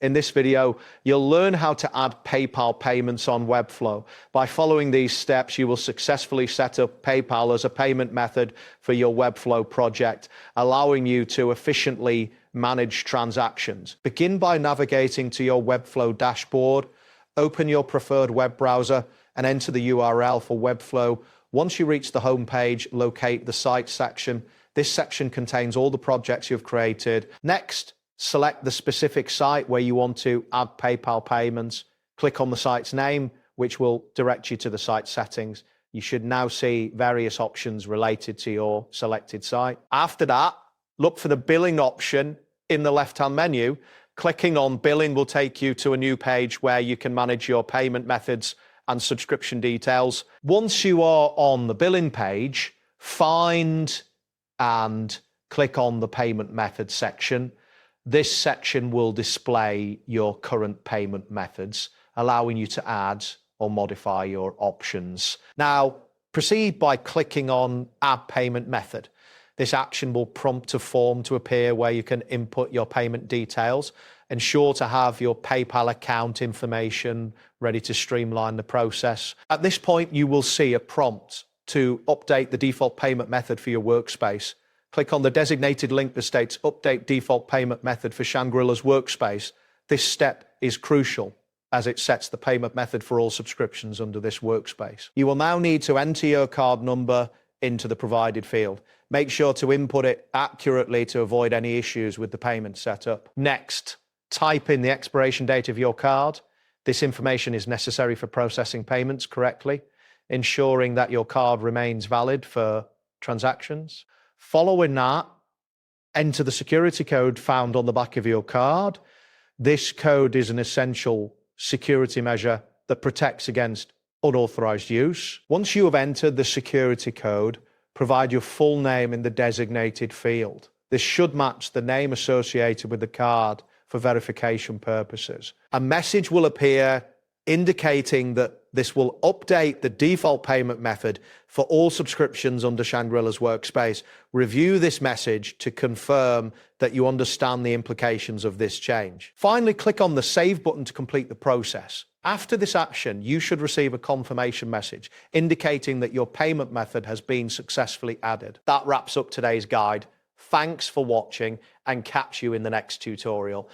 In this video, you'll learn how to add PayPal payments on Webflow. By following these steps, you will successfully set up PayPal as a payment method for your Webflow project, allowing you to efficiently manage transactions. Begin by navigating to your Webflow dashboard, open your preferred web browser, and enter the URL for Webflow. Once you reach the home page, locate the Sites section. This section contains all the projects you've created. Next, select the specific site where you want to add PayPal payments. Click on the site's name, which will direct you to the site settings. You should now see various options related to your selected site. After that, look for the billing option in the left-hand menu. Clicking on billing will take you to a new page where you can manage your payment methods and subscription details. Once you are on the billing page, find and click on the payment method section. This section will display your current payment methods, allowing you to add or modify your options. Now, proceed by clicking on Add Payment Method. This action will prompt a form to appear where you can input your payment details. Ensure to have your PayPal account information ready to streamline the process. At this point, you will see a prompt to update the default payment method for your workspace. Click on the designated link that states Update Default Payment Method for Shangri-La's Workspace. This step is crucial as it sets the payment method for all subscriptions under this workspace. You will now need to enter your card number into the provided field. Make sure to input it accurately to avoid any issues with the payment setup. Next, type in the expiration date of your card. This information is necessary for processing payments correctly, ensuring that your card remains valid for transactions. Following that, enter the security code found on the back of your card. This code is an essential security measure that protects against unauthorized use. Once you have entered the security code, provide your full name in the designated field. This should match the name associated with the card for verification purposes. A message will appear indicating that this will update the default payment method for all subscriptions under Shangri-La's Workspace. Review this message to confirm that you understand the implications of this change. Finally, click on the Save button to complete the process. After this action, you should receive a confirmation message indicating that your payment method has been successfully added. That wraps up today's guide. Thanks for watching, and catch you in the next tutorial.